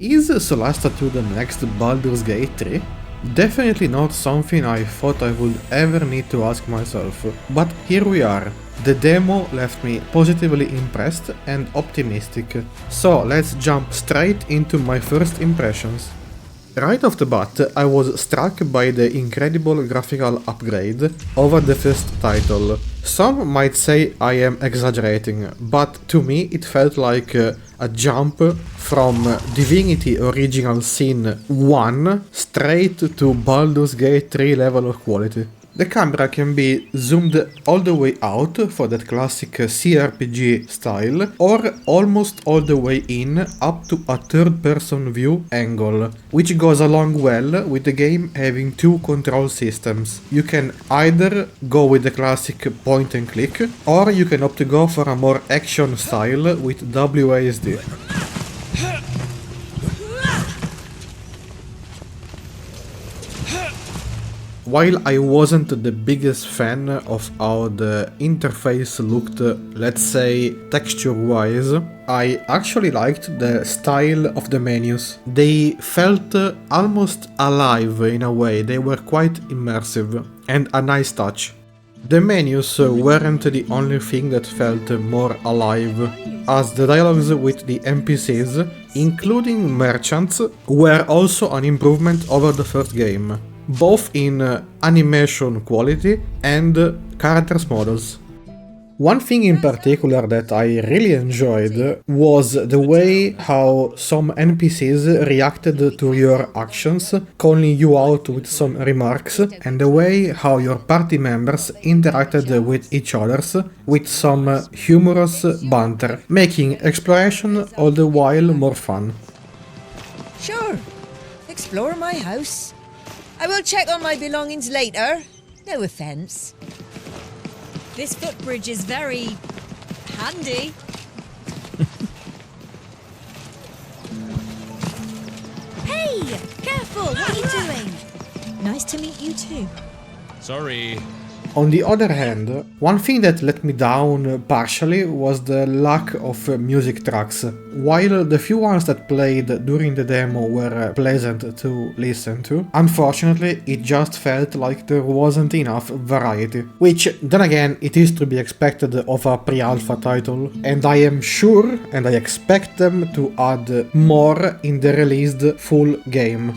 Is Solasta 2 the next Baldur's Gate 3? Definitely not something I thought I would ever need to ask myself, but here we are. The demo left me positively impressed and optimistic, so let's jump straight into my first impressions. Right off the bat, I was struck by the incredible graphical upgrade over the first title. Some might say I am exaggerating, but to me it felt like a jump from Divinity Original Sin 1 straight to Baldur's Gate 3 level of quality. The camera can be zoomed all the way out for that classic CRPG style, or almost all the way in up to a third-person view angle, which goes along well with the game having two control systems. You can either go with the classic point and click, or you can opt to go for a more action style with WASD. While I wasn't the biggest fan of how the interface looked, let's say texture-wise, I actually liked the style of the menus. They felt almost alive in a way, they were quite immersive and a nice touch. The menus weren't the only thing that felt more alive, as the dialogues with the NPCs, including merchants, were also an improvement over the first game, both in animation quality and characters models. One thing in particular that I really enjoyed was the way how some NPCs reacted to your actions, calling you out with some remarks, and the way how your party members interacted with each other with some humorous banter, making exploration all the while more fun. Sure, explore my house. I will check on my belongings later. No offence. This footbridge is very handy. Hey! Careful! What are you doing? Nice to meet you too. Sorry. On the other hand, one thing that let me down partially was the lack of music tracks. While the few ones that played during the demo were pleasant to listen to, unfortunately it just felt like there wasn't enough variety. Which, then again, it is to be expected of a pre-alpha title, and I am sure and I expect them to add more in the released full game.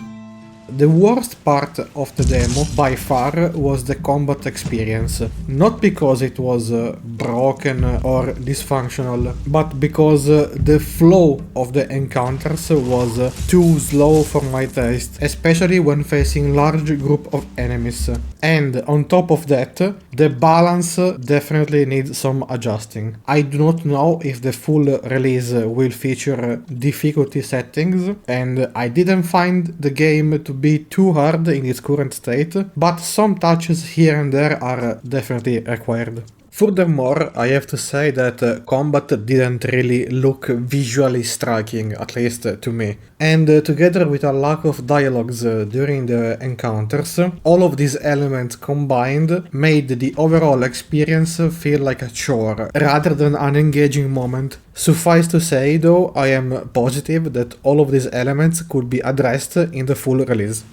The worst part of the demo, by far, was the combat experience. Not because it was broken or dysfunctional, but because the flow of the encounters was too slow for my taste, especially when facing large group of enemies. And on top of that, the balance definitely needs some adjusting. I do not know if the full release will feature difficulty settings, and I didn't find the game to be too hard in its current state, but some touches here and there are definitely required. Furthermore, I have to say that combat didn't really look visually striking, at least to me. And together with a lack of dialogues during the encounters, all of these elements combined made the overall experience feel like a chore, rather than an engaging moment. Suffice to say though, I am positive that all of these elements could be addressed in the full release.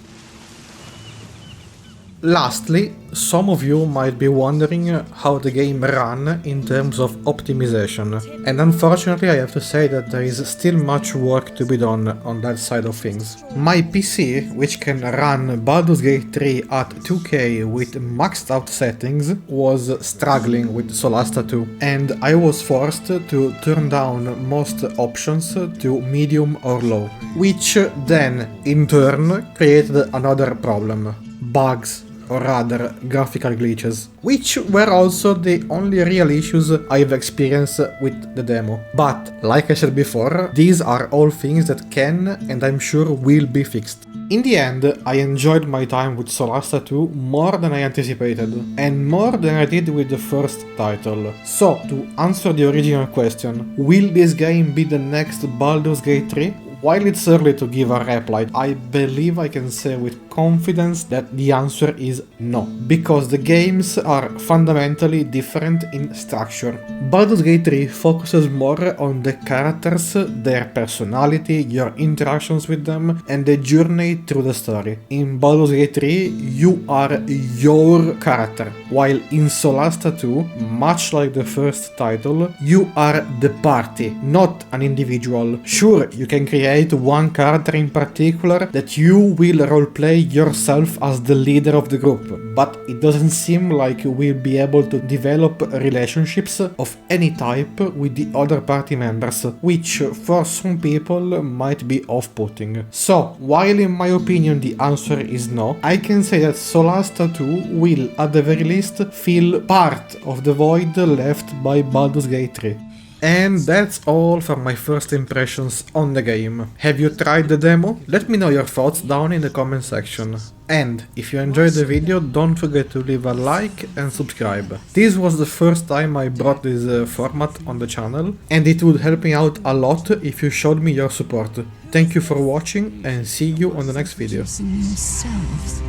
Lastly, some of you might be wondering how the game ran in terms of optimization, and unfortunately I have to say that there is still much work to be done on that side of things. My PC, which can run Baldur's Gate 3 at 2K with maxed out settings, was struggling with Solasta 2, and I was forced to turn down most options to medium or low, which then, in turn, created another problem: bugs, or rather graphical glitches, which were also the only real issues I've experienced with the demo. But, like I said before, these are all things that can and I'm sure will be fixed. In the end, I enjoyed my time with Solasta 2 more than I anticipated, and more than I did with the first title. So, to answer the original question, will this game be the next Baldur's Gate 3? While it's early to give a reply, I believe I can say with confidence that the answer is no, because the games are fundamentally different in structure. Baldur's Gate 3 focuses more on the characters, their personality, your interactions with them, and the journey through the story. In Baldur's Gate 3, you are your character, while in Solasta 2, much like the first title, you are the party, not an individual. Sure, you can create one character in particular that you will roleplay yourself as the leader of the group, but it doesn't seem like you will be able to develop relationships of any type with the other party members, which for some people might be off-putting. So, while in my opinion the answer is no, I can say that Solasta 2 will, at the very least, fill part of the void left by Baldur's Gate 3. And that's all for my first impressions on the game. Have you tried the demo? Let me know your thoughts down in the comment section. And if you enjoyed the video, don't forget to leave a like and subscribe. This was the first time I brought this format on the channel, and it would help me out a lot if you showed me your support. Thank you for watching, and see you on the next video. Yourselves.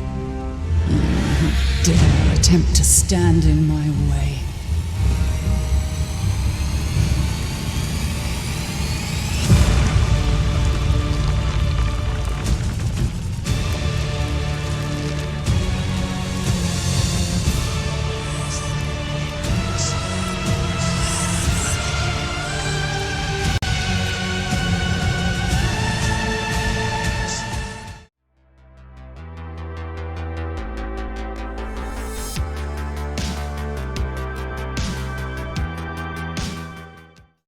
Dare attempt to stand in my way.